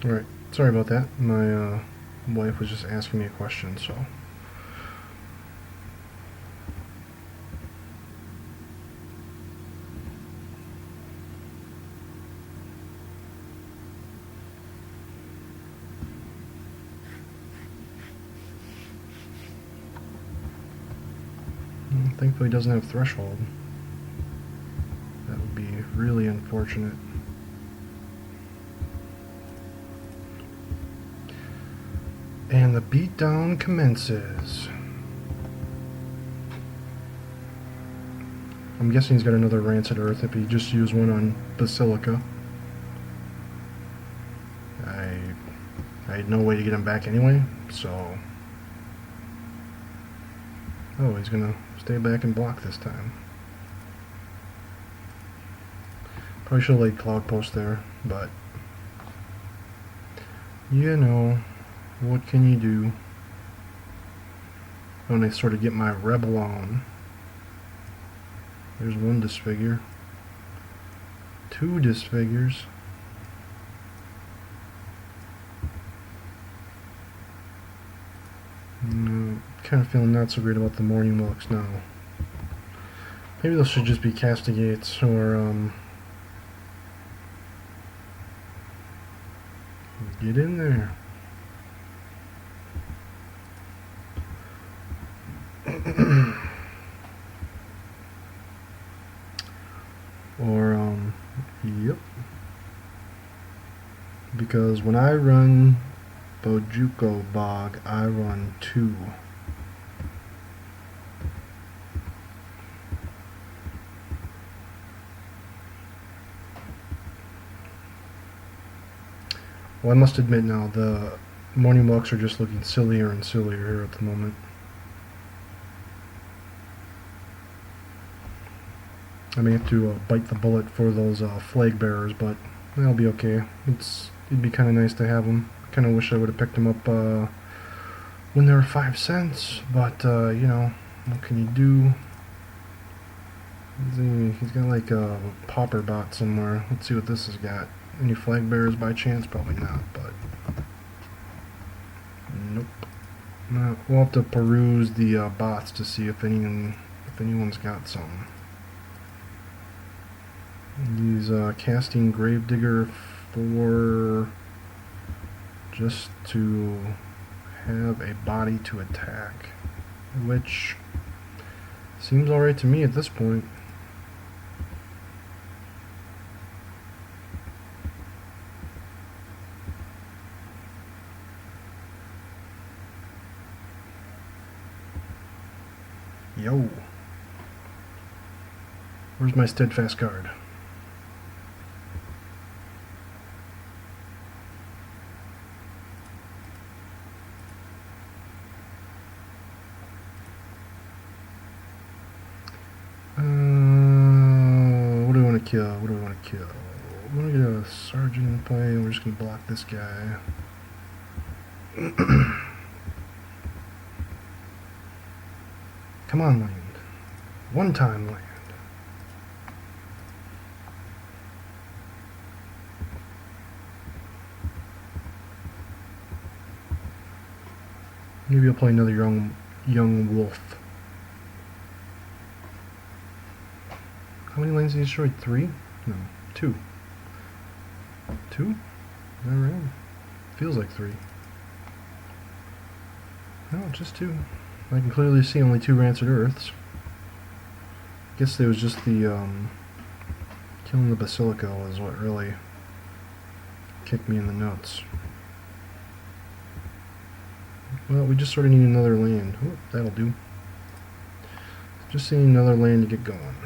Alright, sorry about that. My wife was just asking me a question, so. Thankfully, it doesn't have threshold. That would be really unfortunate. And the beatdown commences. I'm guessing he's got another Rancid Earth if he just used one on Basilica. I had no way to get him back anyway, so... Oh, he's gonna stay back and block this time. Probably should have laid Cloud Post there, but... You know, what can you do when I sort of get my rebel on? There's one disfigure. Two disfigures. Kind of feeling not so great about the morning walks now. Maybe those should just be castigates or get in there. Or yep. Because when I run Bojuko Bog, I run 2. Well, I must admit now, the morning walks are just looking sillier and sillier here at the moment. I may have to bite the bullet for those flag bearers, but that'll be okay. It'd be kind of nice to have them. Kind of wish I would have picked them up when they were 5 cents, but you know, what can you do? He's got like a pauper bot somewhere. Let's see what this has got. Any flag bearers by chance? Probably not, but nope. No, we'll have to peruse the bots to see if anyone's got some. He's casting Gravedigger for just to have a body to attack, which seems alright to me at this point. Yo. Where's my steadfast guard? What do I want to kill? What do I want to kill? I'm going to get a sergeant in play, and we're just going to block this guy. Come on, land. One time, land. Maybe I'll play another young wolf. How many lanes did he destroy? 3? No, 2. 2? Is that right? Feels like 3. No, just 2. I can clearly see only 2 Rancid Earths. Guess it was just the killing the Basilica was what really kicked me in the nuts. Well, we just sort of need another land. Oh, that'll do. Just need another land to get going.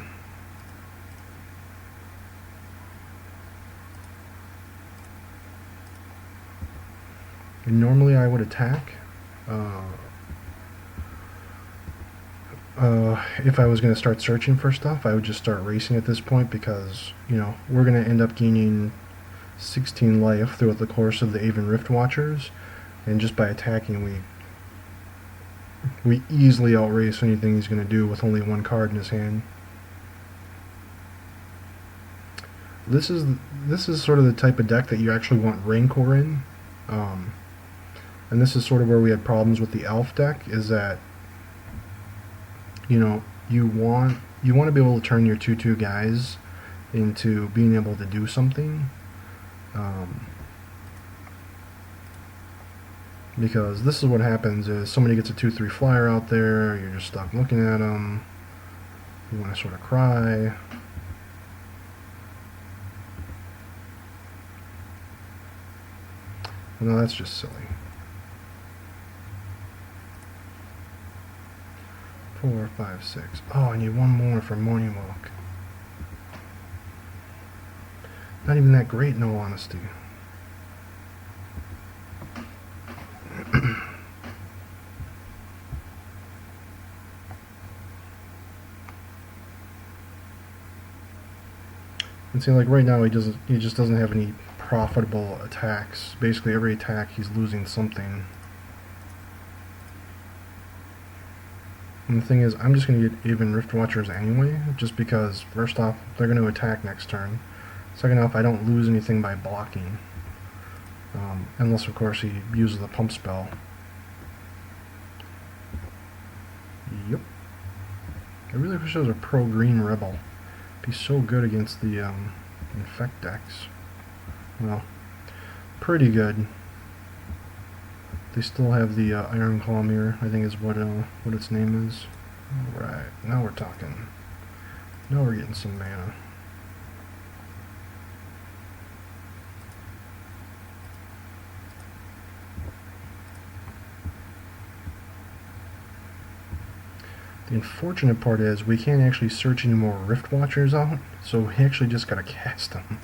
And normally I would attack. If I was going to start searching for stuff, I would just start racing at this point because, you know, we're going to end up gaining 16 life throughout the course of the Aven Rift Watchers, and just by attacking we easily outrace anything he's going to do with only 1 card in his hand. This is sort of the type of deck that you actually want Rancor in, And this is sort of where we had problems with the elf deck, is that, you know, you want to be able to turn your 2/2 guys into being able to do something, because this is what happens is somebody gets a 2/3 flyer out there, you're just stuck looking at them, you want to sort of cry. No, that's just silly. 4, 5, 6. Oh, I need one more for morning walk. Not even that great, in all honesty. And see, like right now, he just doesn't have any profitable attacks. Basically, every attack he's losing something. And the thing is, I'm just going to get even Rift Watchers anyway, just because, first off, they're going to attack next turn. Second off, I don't lose anything by blocking. Unless, of course, he uses the pump spell. Yep. I really wish there was a pro-green Rebel. Be so good against the infect decks. Well, pretty good. They still have the Iron Claw Mirror, I think is what its name is. Alright, now we're talking. Now we're getting some mana. The unfortunate part is we can't actually search any more Rift Watchers out, so we actually just gotta cast them.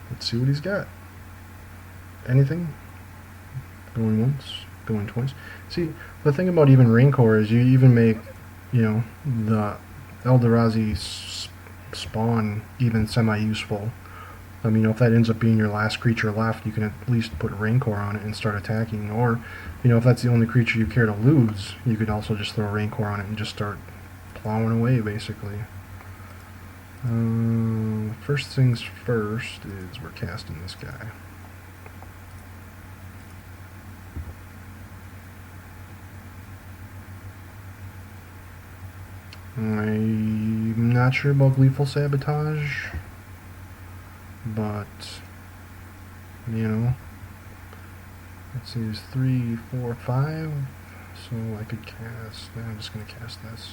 Let's see what he's got. Anything? Going once, going twice. See, the thing about even Rancor is you even make, you know, the Eldrazi spawn even semi-useful. I mean, if that ends up being your last creature left, you can at least put Rancor on it and start attacking. Or, you know, if that's the only creature you care to lose, you could also just throw Rancor on it and just start plowing away, basically. First things first is we're casting this guy. I'm not sure about Gleeful Sabotage, but, you know, let's see, there's 3, 4, 5, so I could cast, I'm just going to cast this.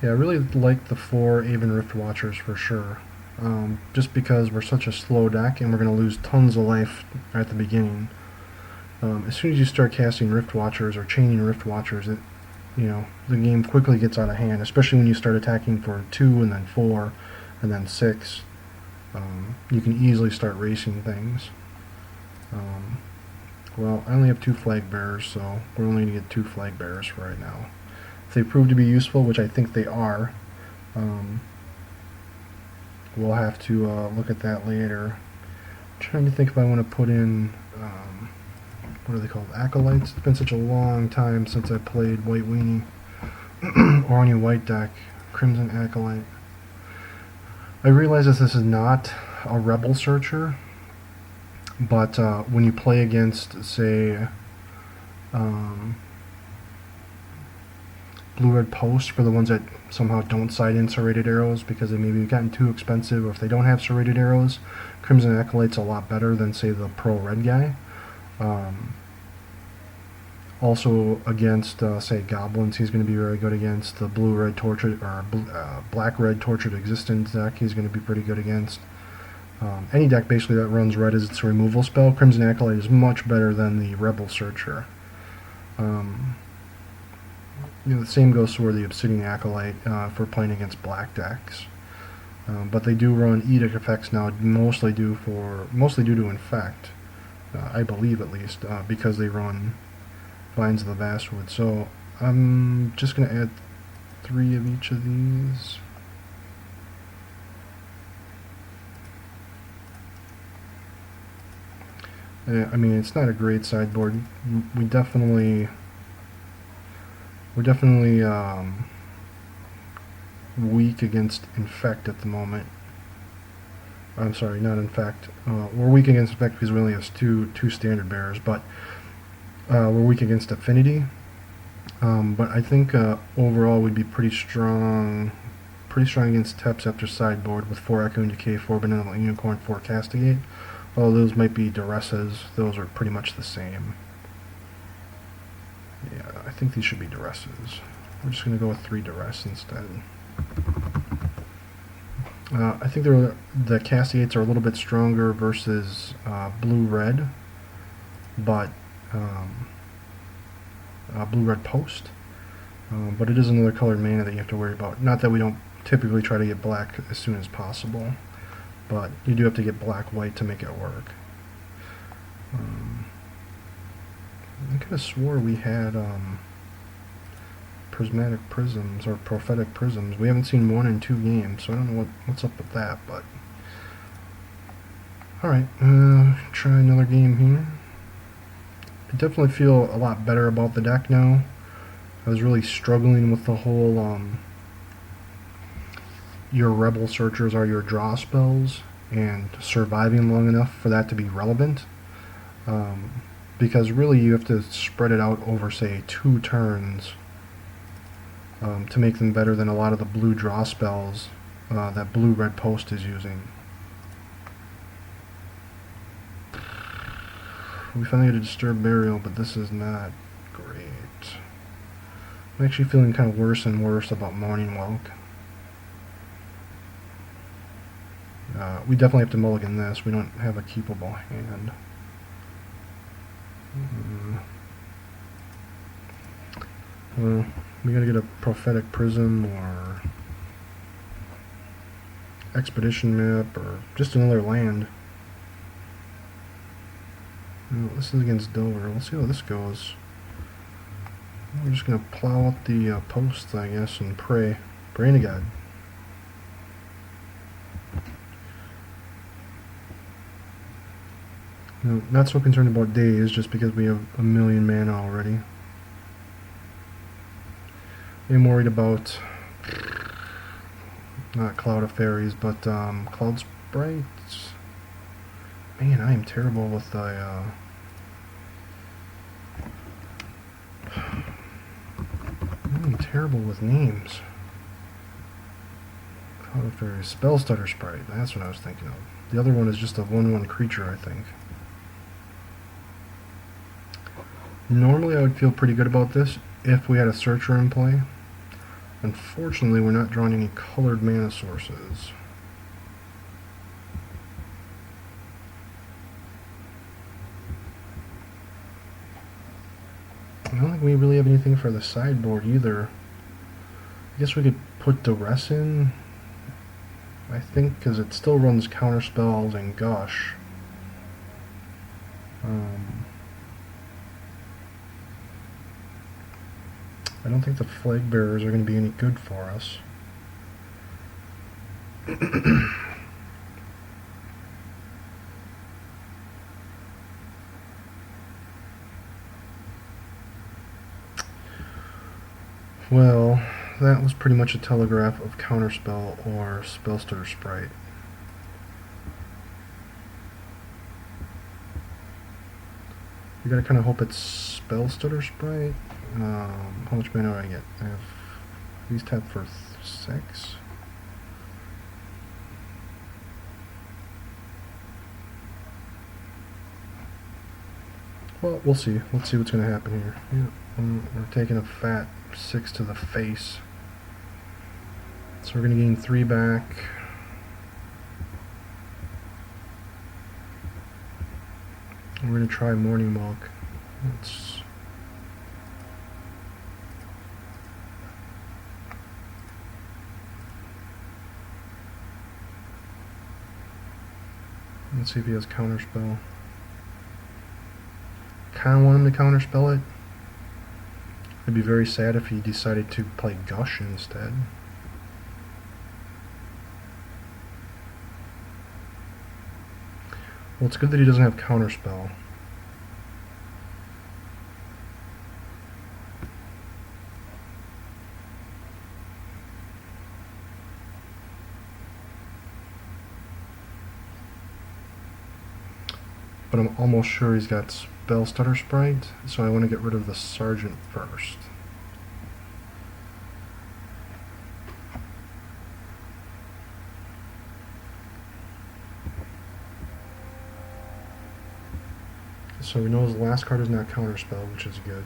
Yeah, I really like the 4 Aven Rift Watchers for sure, just because we're such a slow deck and we're going to lose tons of life at the beginning. As soon as you start casting Rift Watchers or chaining Rift Watchers, you know, the game quickly gets out of hand, especially when you start attacking for 2 and then 4 and then 6. You can easily start racing things. Well, I only have 2 flag bearers, so we're only going to get 2 flag bearers for right now. If they prove to be useful, which I think they are, we'll have to look at that later. I'm trying to think if I want to put in what are they called? Acolytes? It's been such a long time since I played White Weenie. Or any white deck. Crimson Acolyte. I realize that this is not a Rebel Searcher, but when you play against, say, Blue-Red Post, for the ones that somehow don't side in serrated arrows because they maybe gotten too expensive, or if they don't have serrated arrows, Crimson Acolyte's a lot better than, say, the pro-red guy. Also against, say, Goblins, he's going to be very good against the Blue-Red Tortured, or Black-Red Tortured Existence deck, he's going to be pretty good against. Any deck basically that runs red as its removal spell, Crimson Acolyte is much better than the Rebel Searcher. You know, the same goes for the Obsidian Acolyte for playing against black decks. But they do run Edict effects now, mostly due to Infect. I believe at least, because they run Vines of the Vastwood. So I'm just going to add 3 of each of these. I mean, it's not a great sideboard. We definitely, we're definitely weak against Infect at the moment. I'm sorry, not Infect. We're weak against Infect because we only have two standard bearers, but we're weak against Affinity. But I think overall we'd be pretty strong against Teps after sideboard with 4 Echoing Decay, 4 Benevolent Unicorn, 4 Castigate. Although those might be Duresses, those are pretty much the same. Yeah, I think these should be Duresses. We're just going to go with 3 Duress instead. I think the Castigates are a little bit stronger versus blue-red, but blue-red post. But it is another colored mana that you have to worry about. Not that we don't typically try to get black as soon as possible, but you do have to get black-white to make it work. I could have swore we had prismatic prisms or prophetic prisms. We haven't seen 1 in 2 games, so I don't know what's up with that, but alright, try another game here. I definitely feel a lot better about the deck now. I was really struggling with the whole your Rebel Searchers are your draw spells and surviving long enough for that to be relevant. Because really you have to spread it out over, say, 2 turns to make them better than a lot of the blue draw spells that blue-red post is using. We finally get a Disturbed Burial, but this is not great. I'm actually feeling kind of worse and worse about Morning Walk. We definitely have to mulligan this. We don't have a keepable hand. Well, we gotta get a Prophetic Prism or Expedition Map or just another land. Well, this is against Dover. We'll see how this goes. We're just gonna plow up the posts, I guess, and pray. Pray to God. No, not so concerned about days, just because we have a million mana already. I'm worried about not Cloud of Fairies, but Cloud Sprites. Man, I am terrible with the I'm terrible with names. Cloud of Fairies. Spellstutter Sprite, that's what I was thinking of. The other one is just a 1/1 creature, I think. Normally I would feel pretty good about this if we had a Searcher in play. Unfortunately, we're not drawing any colored mana sources. I don't think we really have anything for the sideboard either. I guess we could put Duress in, I think, because it still runs counter spells and Gush. I don't think the Flag Bearers are going to be any good for us. Well, that was pretty much a telegraph of Counterspell or Spellstutter Sprite. You gotta kind of hope it's Spellstutter Sprite. How much mana do I get? I have these tapped for 6. Well, we'll see. Let's see what's going to happen here. Yeah, we're taking a fat 6 to the face. So we're going to gain 3 back. We're going to try Morning Walk. Let's see if he has Counterspell. Kind of want him to Counterspell it. I'd be very sad if he decided to play Gush instead. Well, it's good that he doesn't have Counterspell. but I'm almost sure he's got Spell Stutter Sprite, so I want to get rid of the Sergeant first. So we know his last card is not Counterspell, which is good.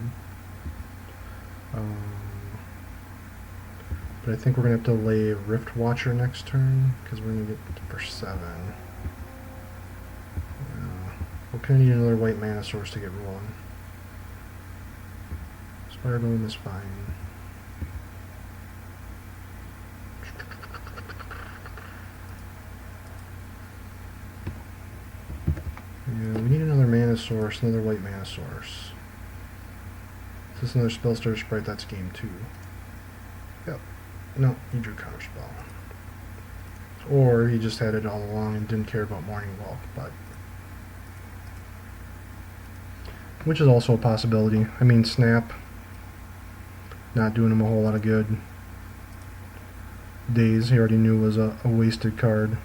But I think we're going to have to lay Rift Watcher next turn, because we're going to get for 7. We're going to need another white mana source to get rolling. Spire Golem is fine. Yeah, we need another mana source, another white mana source. Is this another Spell Stutter Sprite? That's game 2. Yep. No, he drew Counterspell. Or he just had it all along and didn't care about Morning Walk, but... which is also a possibility. I mean, Snap, not doing him a whole lot of good. Daze, he already knew was a wasted card.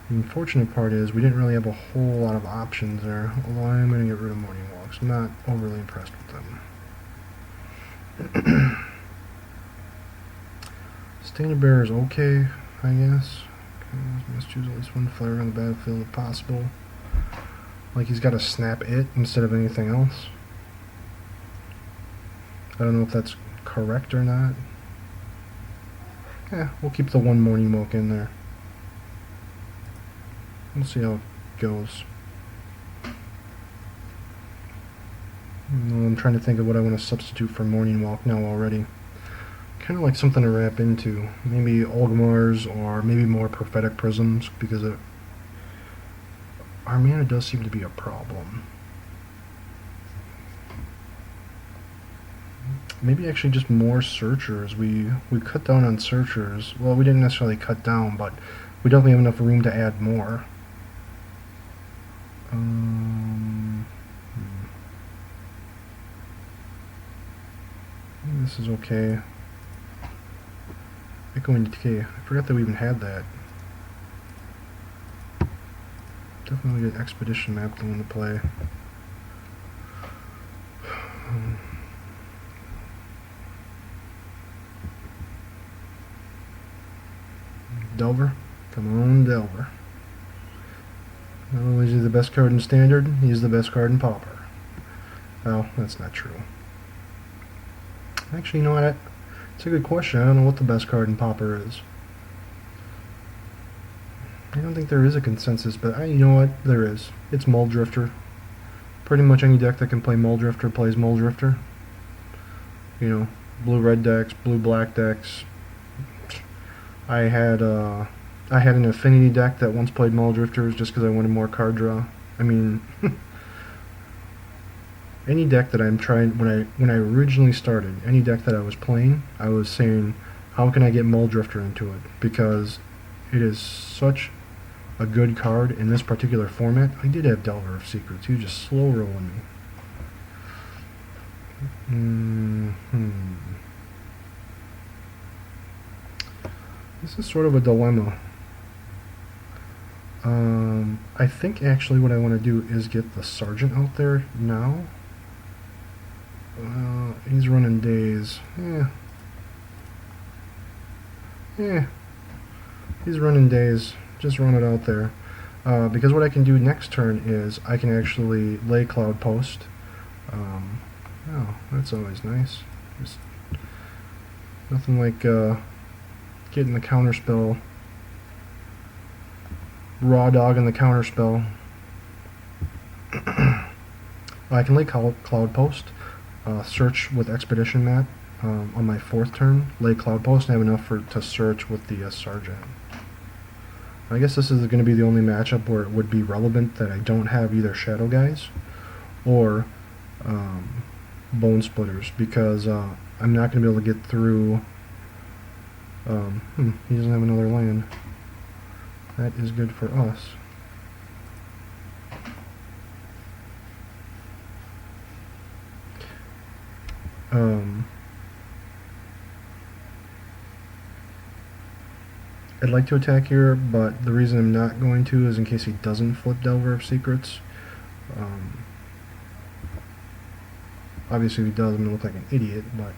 The unfortunate part is we didn't really have a whole lot of options there, although I am going to get rid of Morning Walks. I'm not overly impressed with them. Standard Bearer is okay, I guess. Okay, let's choose at least one flare on the battlefield if possible. Like he's got to snap it instead of anything else. I don't know if that's correct or not. Yeah, we'll keep the one Morning Walk in there. We'll see how it goes. I'm trying to think of what I want to substitute for Morning Walk now already. Kind of like something to wrap into. Maybe Olgmars or maybe more Prophetic Prisms, because our mana does seem to be a problem. Maybe actually just more Searchers. We cut down on Searchers. Well, we didn't necessarily cut down, but we definitely have enough room to add more. This is okay. Echoing Decay. I forgot that we even had that. Definitely get Expedition Map to want to play. Delver? Come on, Delver. Not only is he the best card in Standard, he's the best card in Pauper. Oh, that's not true. Actually, you know what? It's a good question. I don't know what the best card in Pauper is. I don't think there is a consensus, but you know what? There is. It's Muldrifter. Pretty much any deck that can play Muldrifter plays Muldrifter. You know, blue-red decks, blue-black decks. I had an affinity deck that once played Muldrifters just because I wanted more card draw. I mean, any deck that I'm trying, when I originally started, any deck that I was playing, I was saying, how can I get Muldrifter into it? Because it is such a good card in this particular format. I did have Delver of Secrets. He was just slow rolling me. This is sort of a dilemma. I think actually what I want to do is get the Sergeant out there now. He's running Daze. Yeah. He's running Daze. Just run it out there. Because what I can do next turn is I can actually lay Cloud Post. Oh, that's always nice. Just nothing like getting the counterspell. Raw dog in the counterspell. I can lay Cloud Post, search with Expedition Map on my 4th turn, lay Cloud Post, and have enough to search with the Sergeant. I guess this is going to be the only matchup where it would be relevant that I don't have either Shadow Guys or Bone Splitters, because I'm not going to be able to get through. He doesn't have another land. That is good for us. I'd like to attack here, but the reason I'm not going to is in case he doesn't flip Delver of Secrets. Obviously if he does, I'm going to look like an idiot, but...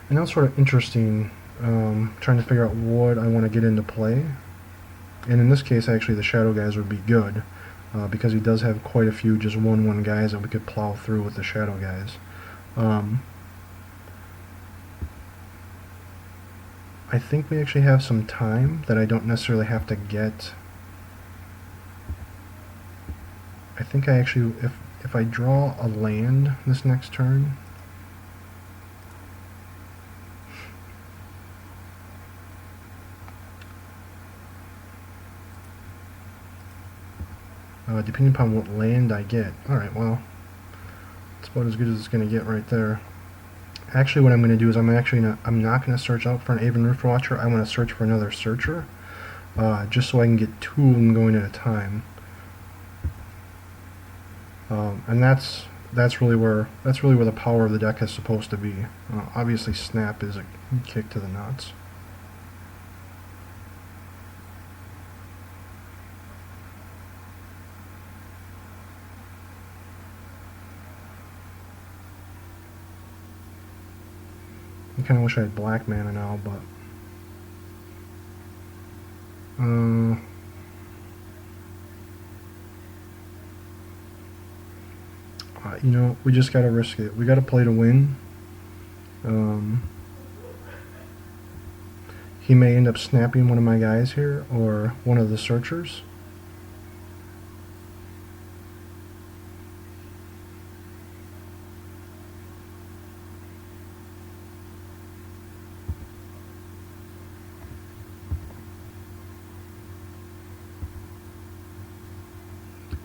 And now it's sort of interesting, trying to figure out what I want to get into play. And in this case, actually, the Shadow guys would be good, because he does have quite a few just 1/1 guys that we could plow through with the Shadow guys. I think we actually have some time that I don't necessarily have to get. I think I actually, if I draw a land this next turn, depending upon what land I get. Alright, well, it's about as good as it's going to get right there. Actually, what I'm going to do is I'm not going to search out for an Aven Riftwatcher. I want to search for another searcher, just so I can get 2 of them going at a time. And that's really where the power of the deck is supposed to be. Obviously, Snap is a kick to the nuts. I kind of wish I had black mana now, but you know, we just gotta risk it. We gotta play to win. He may end up snapping one of my guys here, or one of the searchers.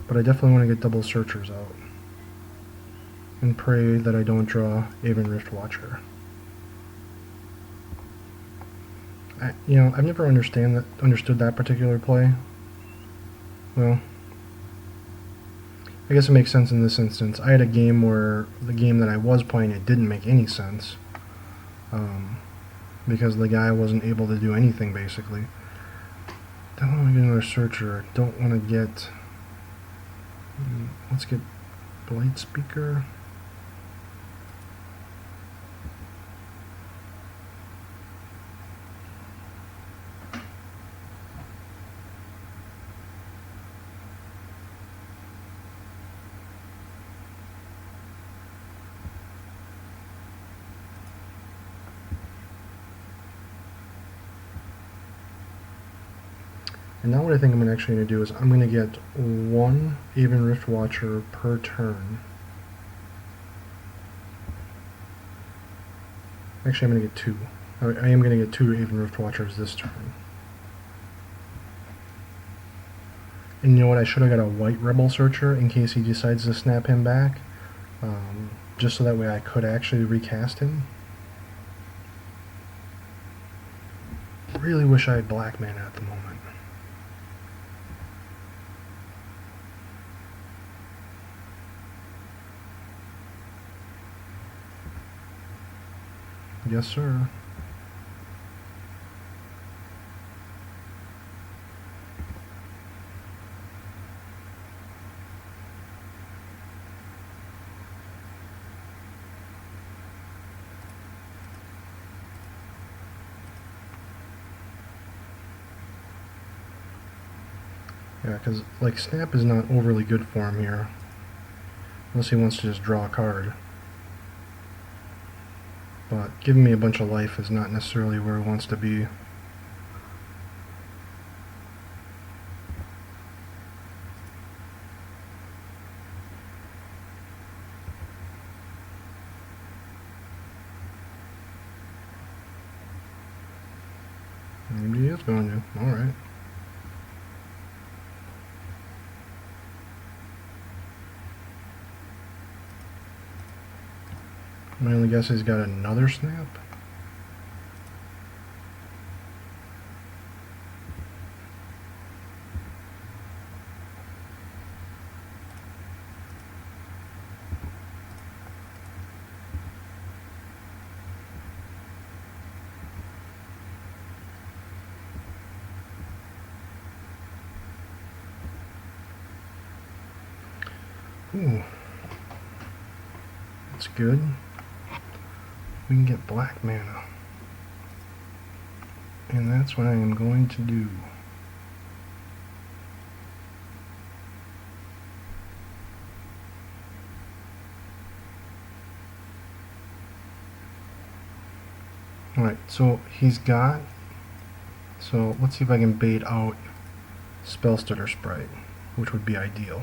But I definitely want to get double searchers out. And pray that I don't draw Aven Riftwatcher. You know, I've never understood that particular play. Well, I guess it makes sense in this instance. I had a game where the game that I was playing, it didn't make any sense. Because the guy wasn't able to do anything, basically. Don't want to get another searcher. Don't want to get... Let's get Blight Speaker. And now what I think I'm actually going to do is I'm going to get 1 Aven Riftwatcher per turn. Actually, I'm going to get 2. I am going to get 2 Aven Riftwatchers this turn. And you know what? I should have got a white Rebel Searcher in case he decides to snap him back. Just so that way I could actually recast him. Really wish I had black mana at the moment. Yes, sir. Yeah, because, like, Snap is not overly good for him here. Unless he wants to just draw a card. But giving me a bunch of life is not necessarily where he wants to be. Maybe he is going to. Alright. My only guess is he's got another snap. Ooh. That's good. We can get black mana. And that's what I am going to do. Alright, so he's got... So let's see if I can bait out Spell Stutter Sprite, which would be ideal.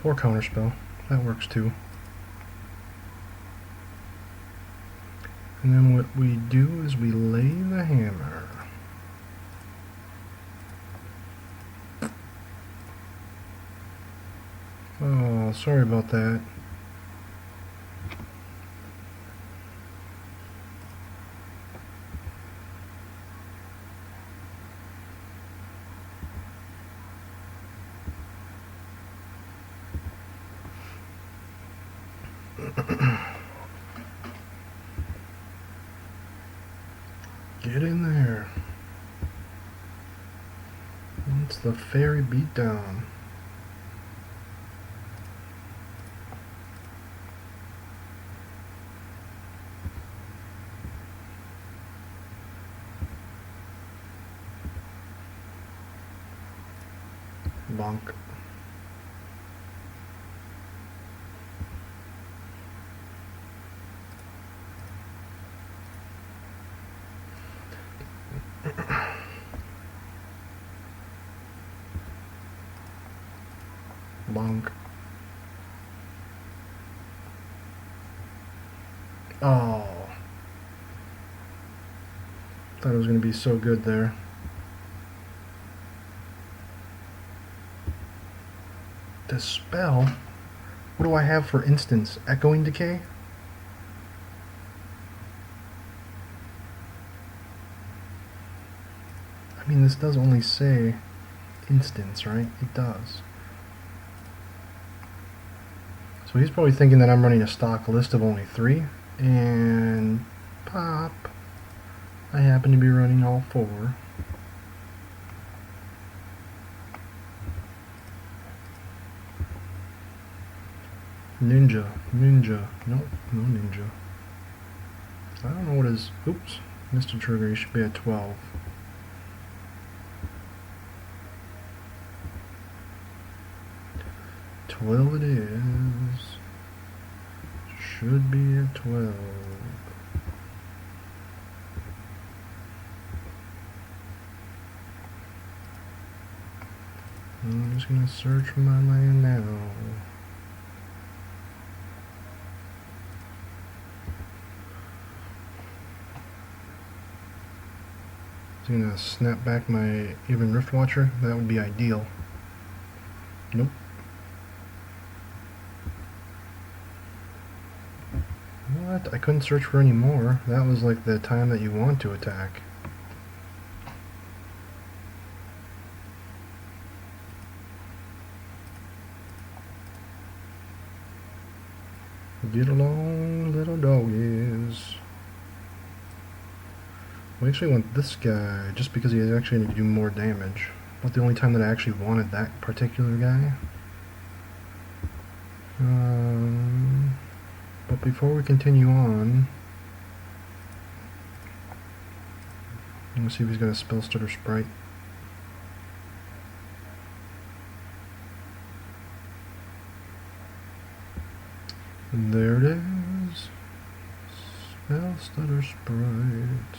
Or Counterspell. That works too. And then what we do is we lay the hammer. Oh, sorry about that. Get in there. It's the fairy beatdown. Bonk. Bonk. Oh. Thought it was going to be so good there. Dispel? What do I have for instance? Echoing Decay? I mean, this does only say instance, right? It does. So he's probably thinking that I'm running a stock list of only 3, and pop, I happen to be running all 4. Ninja, nope, no ninja. I don't know what is, oops, Mr. Trigger, you should be at 12. It is. Should be at 12. I'm just gonna search for my land now. I'm gonna snap back my Even Rift Watcher. That would be ideal. Nope. What? I couldn't search for any more. That was like the time that you want to attack. Get along, little doggies. We actually want this guy just because he is actually going to do more damage. Not the only time that I actually wanted that particular guy. But before we continue on, I'm going to see if he's got a Spell Stutter Sprite. And there it is. Spell Stutter Sprite.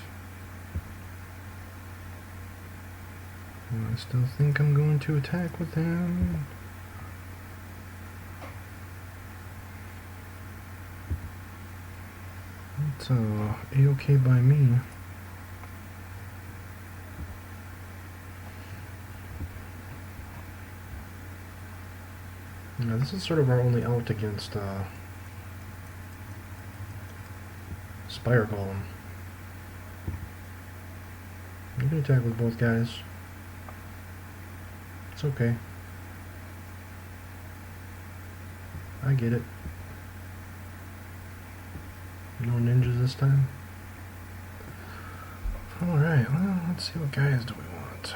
I still think I'm going to attack with him. It's A-okay by me. Now this is sort of our only out against Spire Golem. You can attack with both guys. It's okay. I get it. No ninjas this time? Alright, well, let's see what guys do we want.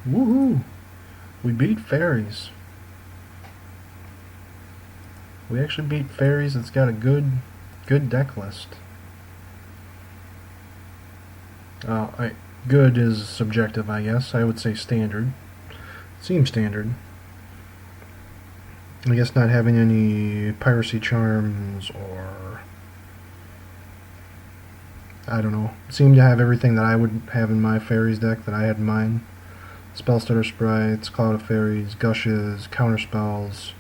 Woohoo! We beat fairies. We actually beat fairies. It's got a good deck list. Good is subjective, I guess. I would say standard. Seems standard. I guess not having any piracy charms or I don't know. Seemed to have everything that I would have in my fairies deck that I had in mine. Spellstutter Sprites, Cloud of Fairies, Gushes, Counterspells.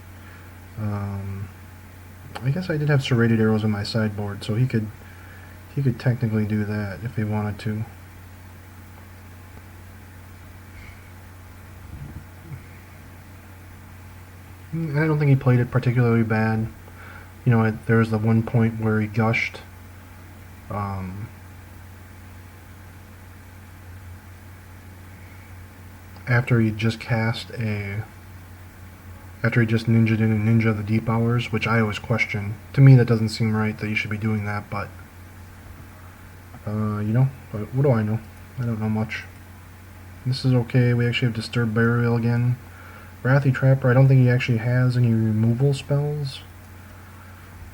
I guess I did have Serrated Arrows in my sideboard, so he could technically do that if he wanted to. I don't think he played it particularly bad. You know, there was the one point where he gushed. After he just ninja'd in a Ninja of the Deep Hours, which I always question. To me, that doesn't seem right that you should be doing that, but you know, but what do I know? I don't know much. This is okay. We actually have Disturbed Burial again. Wrathy Trapper, I don't think he actually has any removal spells.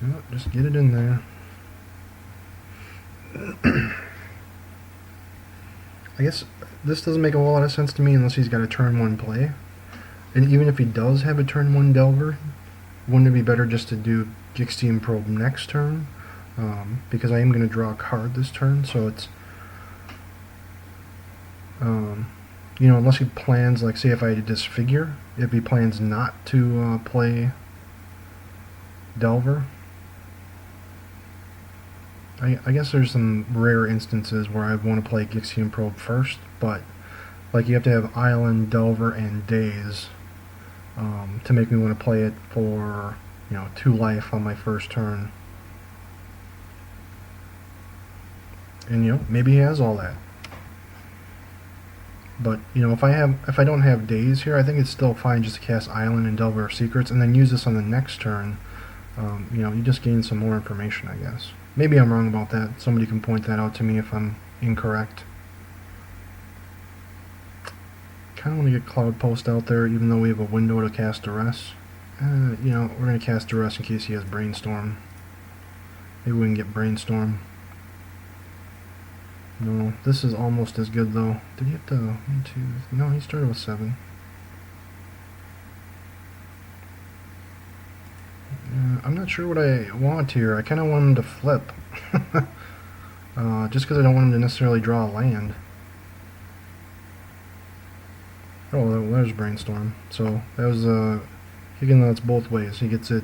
No, just get it in there. I guess this doesn't make a whole lot of sense to me unless he's got a turn 1 play. And even if he does have a turn 1 Delver, wouldn't it be better just to do Gixtian Probe next turn? Because I am going to draw a card this turn, so it's... you know, unless he plans, like, say if I disfigure, if he plans not to play Delver. I guess there's some rare instances where I want to play Gixtian Probe first, but like you have to have Island, Delver, and Daze to make me want to play it for, you know, 2 life on my first turn. And you know, maybe he has all that. But you know, if I don't have Daze here, I think it's still fine just to cast Island and Delver of Secrets, and then use this on the next turn. You know, you just gain some more information, I guess. Maybe I'm wrong about that. Somebody can point that out to me if I'm incorrect. Kind of want to get Cloud Post out there, even though we have a window to cast Duress. You know, we're going to cast Duress in case he has Brainstorm. Maybe we can get Brainstorm. No, this is almost as good though. Did he have to... 1, 2... No, he started with 7. I'm not sure what I want here. I kind of want him to flip. Just because I don't want him to necessarily draw a land. Oh, there's Brainstorm. So, that was, even though it's both ways. He gets to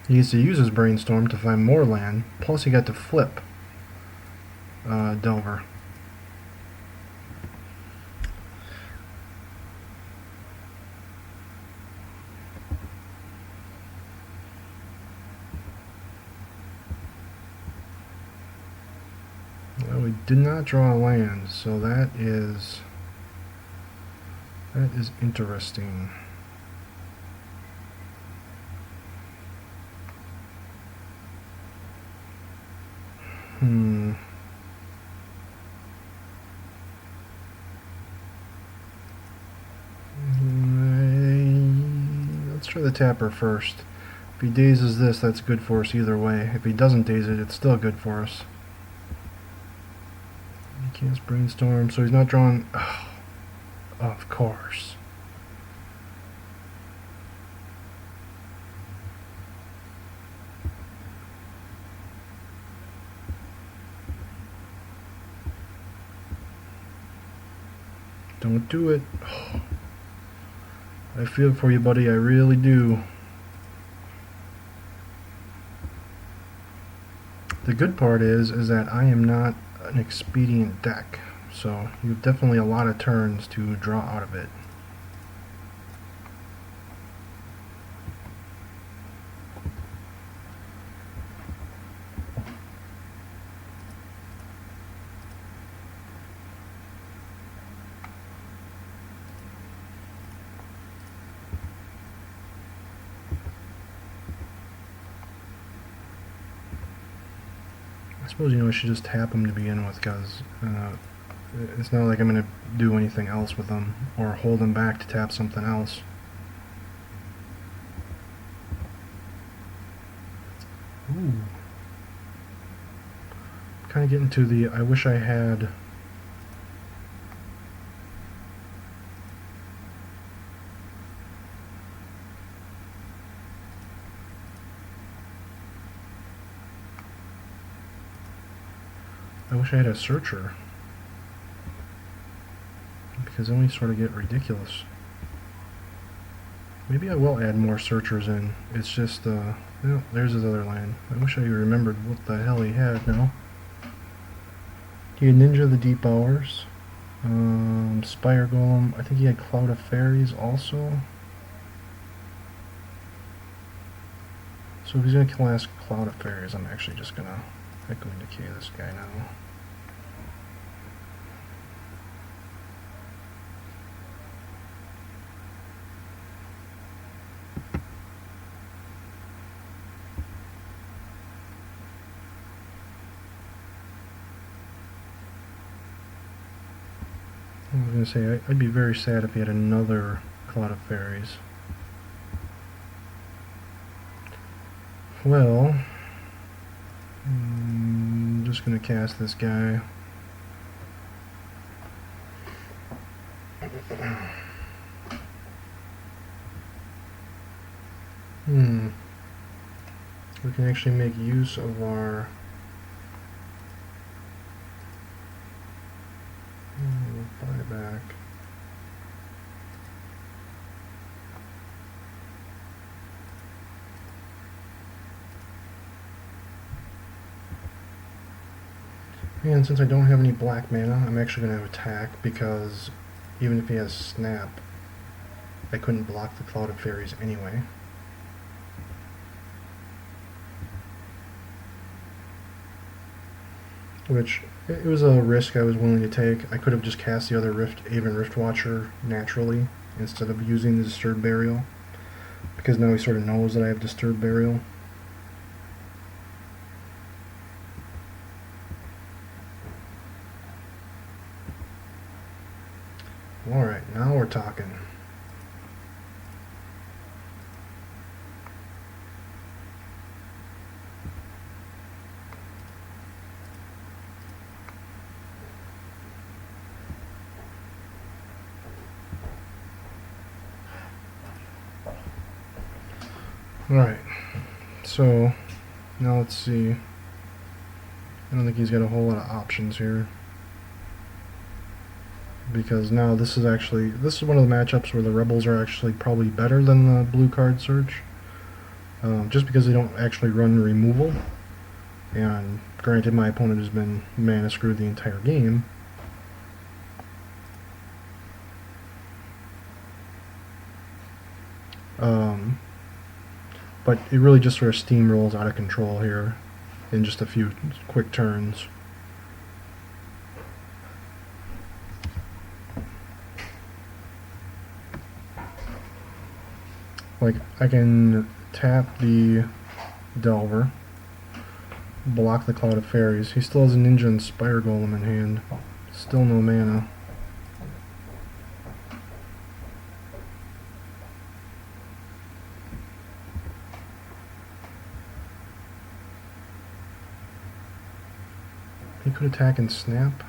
use his Brainstorm to find more land, plus he got to flip Delver. Well, we did not draw a land, so that is interesting. Let's try the tapper first. If he dazes this, that's good for us either way. If he doesn't daze it, it's still good for us. He can't Brainstorm, so he's not drawing... Oh, of course. Don't do it. Oh. I feel for you, buddy. I really do. The good part is that I am not an expedient deck, so you have definitely a lot of turns to draw out of it. suppose, you know, I should just tap them to begin with, because it's not like I'm going to do anything else with them, or hold them back to tap something else. Ooh. Kind of getting to the, I wish I had... I wish I had a searcher, because then we sort of get ridiculous. Maybe I will add more searchers in. It's just, well, there's his other land. I wish I remembered what the hell he had now. He had Ninja of the Deep Hours, Spire Golem. I think he had Cloud of Fairies also. So if he's going to kill last Cloud of Fairies, I'm actually just going to Echo and Decay this guy now. I was going to say, I'd be very sad if he had another Cloud of Fairies. Well, I'm just going to cast this guy. We can actually make use of our buyback. And since I don't have any black mana, I'm actually going to attack, because even if he has Snap, I couldn't block the Cloud of Fairies anyway. Which, it was a risk I was willing to take. I could have just cast the other Aven Riftwatcher naturally, instead of using the Disturbed Burial, because now he sort of knows that I have Disturbed Burial. Alright, now we're talking. Alright, so now let's see. I don't think he's got a whole lot of options here, because now this is one of the matchups where the Rebels are actually probably better than the blue card search, just because they don't actually run removal. And granted, my opponent has been mana screwed the entire game. But it really just sort of steamrolls out of control here in just a few quick turns. Like, I can tap the Delver, block the Cloud of Fairies. He still has a Ninja and Spire Golem in hand. Still no mana. He could attack and snap.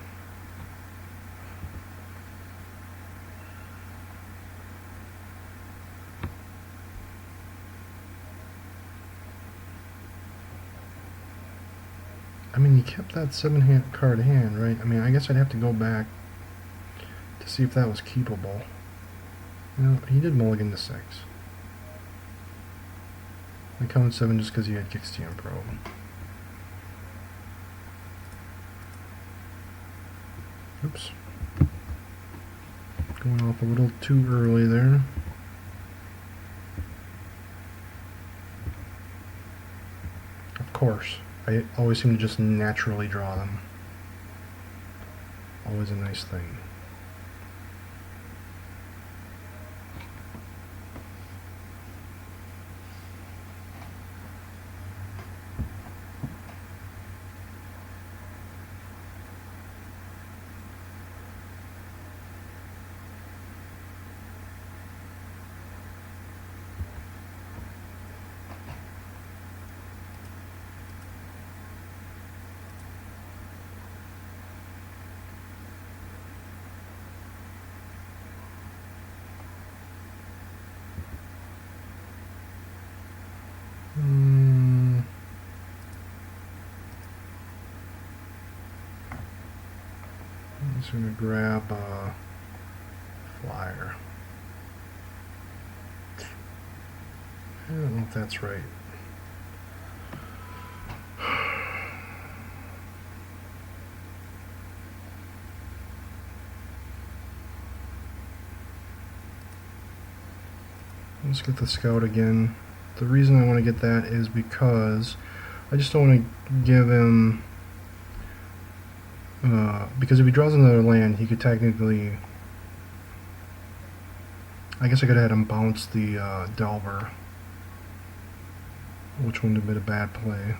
I mean, he kept that 7-card hand, right? I mean, I guess I'd have to go back to see if that was keepable. No, he did mulligan to 6. I counted 7 just because he had Gixtian Probe. Oops. Going off a little too early there. Of course. I always seem to just naturally draw them. Always a nice thing. just going to grab a flyer. I don't know if that's right. Let's get the scout again. The reason I want to get that is because I just don't want to give him, because if he draws another land, he could technically, I guess I could have had him bounce the Delver, which wouldn't have been a bad play.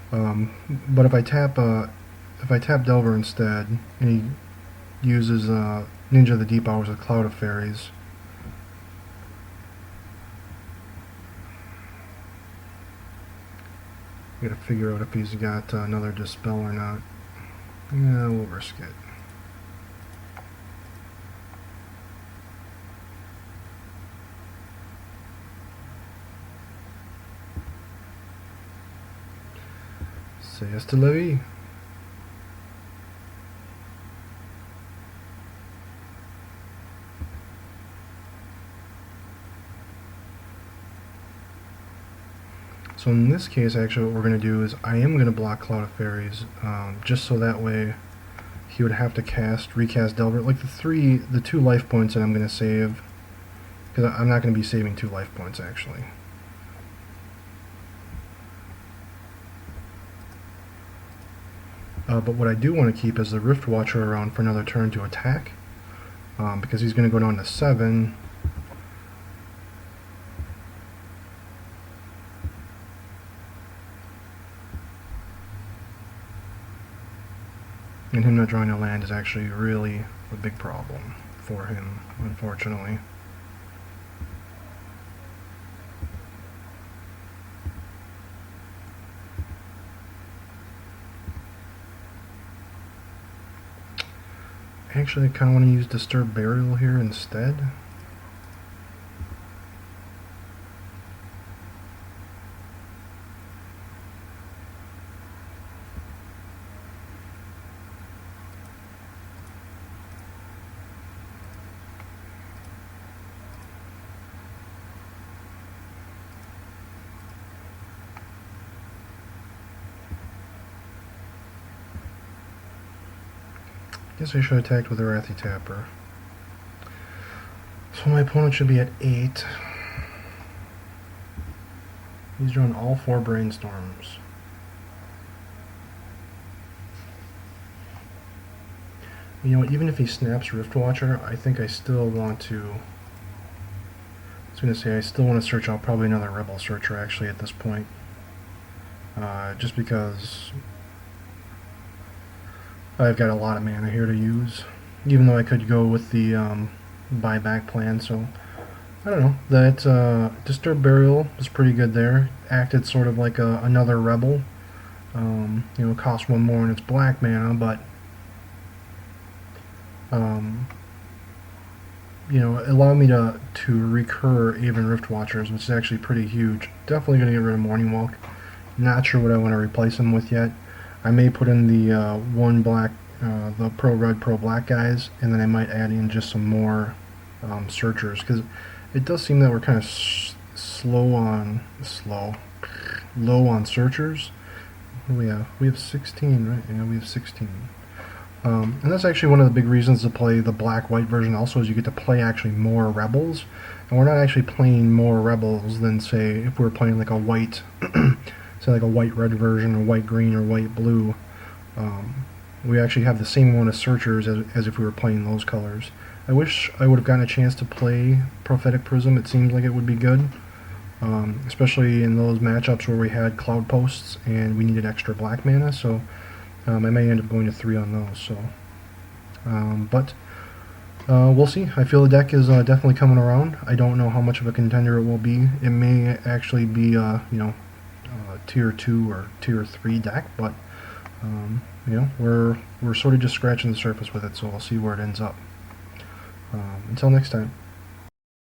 But if I tap Delver instead, and he uses Ninja of the Deep Hours with Cloud of Fairies, gotta figure out if he's got another Dispel or not. Yeah, we'll risk it. Say yes to la vie. So in this case, actually what we're going to do is I am going to block Cloud of Fairies, just so that way he would have to recast Delver. Like the 2 life points that I'm going to save, because I'm not going to be saving 2 life points actually. But what I do want to keep is the Rift Watcher around for another turn to attack, because he's going to go down to 7. And him not drawing a land is actually really a big problem for him, unfortunately. Actually, I kind of want to use Disturb Burial here instead. Guess I should have attacked with a Wrathy Tapper. So my opponent should be at 8. He's drawn all 4 Brainstorms. You know what, even if he snaps Rift Watcher, I think I still want to... I was going to say, I still want to search out probably another Rebel Searcher actually at this point. Just because I've got a lot of mana here to use, even though I could go with the buyback plan. So I don't know, that Disturb Burial was pretty good there. Acted sort of like another Rebel. You know, cost 1 more and it's black mana, but you know, allow me to recur even Rift Watchers, which is actually pretty huge. Definitely going to get rid of Morning Walk. Not sure what I want to replace them with yet. I may put in the one black, the pro red, pro black guys, and then I might add in just some more searchers, because it does seem that we're kind of low on searchers. We have 16, right? Yeah, we have 16. And that's actually one of the big reasons to play the black-white version also, is you get to play actually more rebels. And we're not actually playing more rebels than, say, if we were playing like a white, say like a white-red version, or white-green, or white-blue. We actually have the same amount of searchers as if we were playing those colors. I wish I would have gotten a chance to play Prophetic Prism. It seems like it would be good, especially in those matchups where we had Cloud Posts and we needed extra black mana, so I may end up going to 3 on those. So, but we'll see. I feel the deck is definitely coming around. I don't know how much of a contender it will be. It may actually be you know, tier 2 or tier 3 deck, but you know, we're sort of just scratching the surface with it, so we'll see where it ends up. Until next time.